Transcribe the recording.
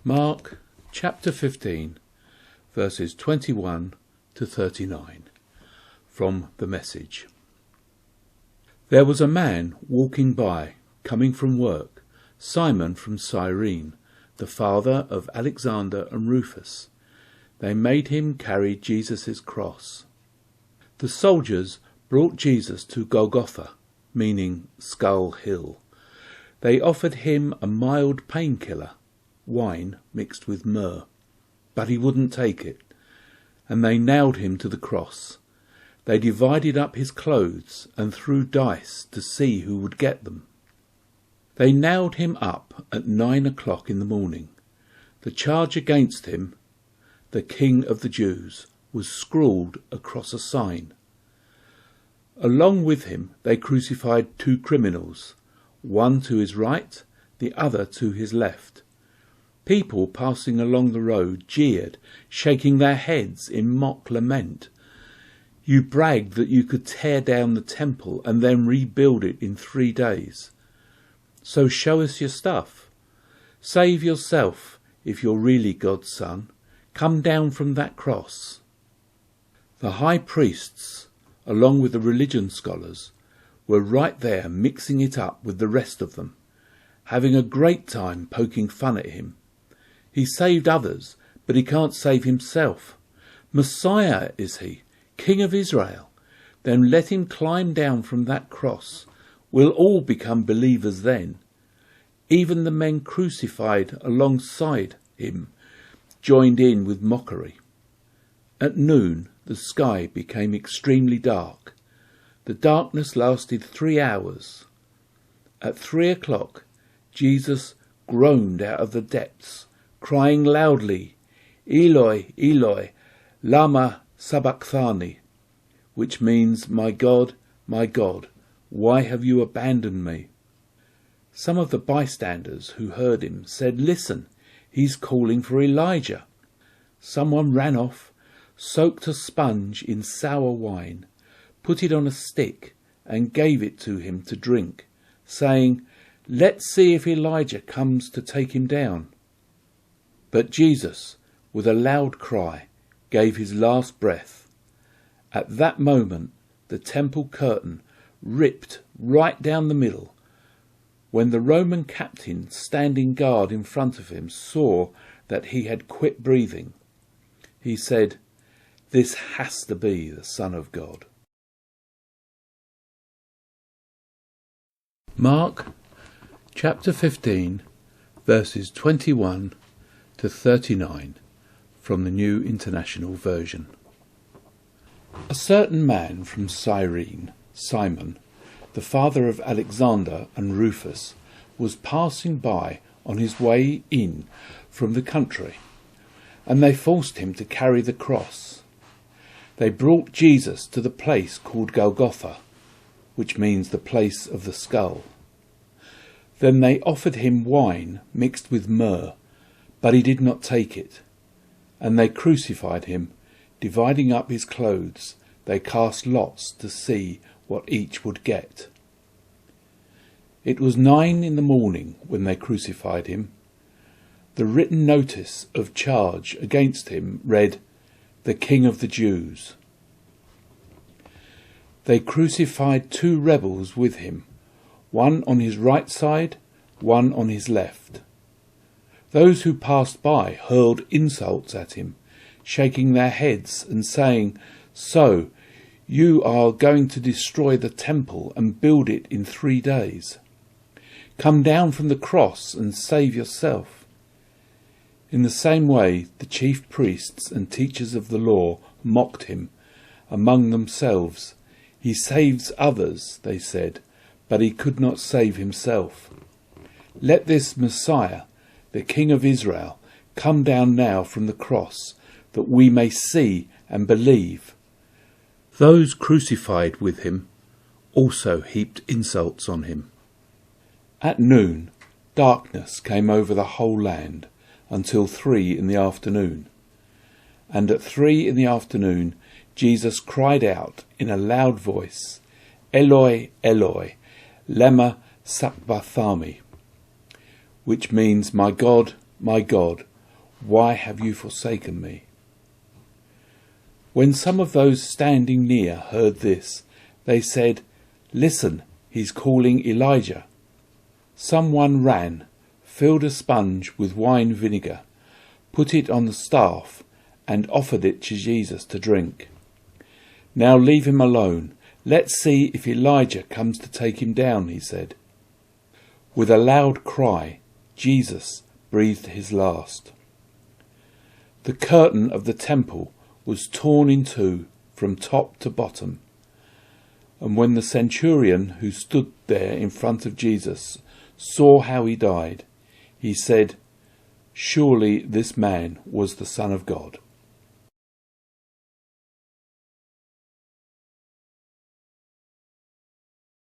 Mark chapter 15, verses 21 to 39, from the Message. There was a man walking by, coming from work, Simon from Cyrene, the father of Alexander and Rufus. They made him carry Jesus' cross. The soldiers brought Jesus to Golgotha, meaning Skull Hill. They offered him a mild painkiller, wine mixed with myrrh, but he wouldn't take it, and they nailed him to the cross. They divided up his clothes and threw dice to see who would get them. They nailed him up at 9 o'clock in the morning. The charge against him, the King of the Jews, was scrawled across a sign. Along with him they crucified two criminals, one to his right, the other to his left. People passing along the road jeered, shaking their heads in mock lament. You bragged that you could tear down the temple and then rebuild it in 3 days. So show us your stuff. Save yourself if you're really God's son. Come down from that cross. The high priests, along with the religion scholars, were right there mixing it up with the rest of them, having a great time poking fun at him. He saved others, but he can't save himself. Messiah is he, King of Israel. Then let him climb down from that cross. We'll all become believers then. Even the men crucified alongside him joined in with mockery. At noon, the sky became extremely dark. The darkness lasted 3 hours. At 3 o'clock, Jesus groaned out of the depths, crying loudly, Eloi, Eloi, lama sabachthani, which means, my God, why have you abandoned me? Some of the bystanders who heard him said, Listen, he's calling for Elijah. Someone ran off, soaked a sponge in sour wine, put it on a stick and gave it to him to drink, saying, Let's see if Elijah comes to take him down. But Jesus, with a loud cry, gave his last breath. At that moment, the temple curtain ripped right down the middle. When the Roman captain standing guard in front of him saw that he had quit breathing, he said, This has to be the Son of God. Mark chapter 15, verses 21 to 39, from the New International Version. A certain man from Cyrene, Simon, the father of Alexander and Rufus, was passing by on his way in from the country, and they forced him to carry the cross. They brought Jesus to the place called Golgotha, which means the place of the skull. Then they offered him wine mixed with myrrh, but he did not take it. And they crucified him, dividing up his clothes. They cast lots to see what each would get. It was 9 in the morning when they crucified him. The written notice of charge against him read, The King of the Jews. They crucified 2 rebels with him, one on his right side, one on his left. Those who passed by hurled insults at him, shaking their heads and saying, So, you are going to destroy the temple and build it in 3 days. Come down from the cross and save yourself. In the same way, the chief priests and teachers of the law mocked him among themselves. He saves others, they said, but he could not save himself. Let this Messiah, the King of Israel, come down now from the cross, that we may see and believe. Those crucified with him also heaped insults on him. At noon, darkness came over the whole land until 3 in the afternoon. And at 3 in the afternoon, Jesus cried out in a loud voice, Eloi, Eloi, lema sabachthani, which means, my God, why have you forsaken me?" When some of those standing near heard this, they said, "Listen, he's calling Elijah." Someone ran, filled a sponge with wine vinegar, put it on the staff, and offered it to Jesus to drink. "Now leave him alone. Let's see if Elijah comes to take him down," he said. With a loud cry, Jesus breathed his last. The curtain of the temple was torn in two from top to bottom. And when the centurion who stood there in front of Jesus saw how he died, he said, "Surely this man was the Son of God."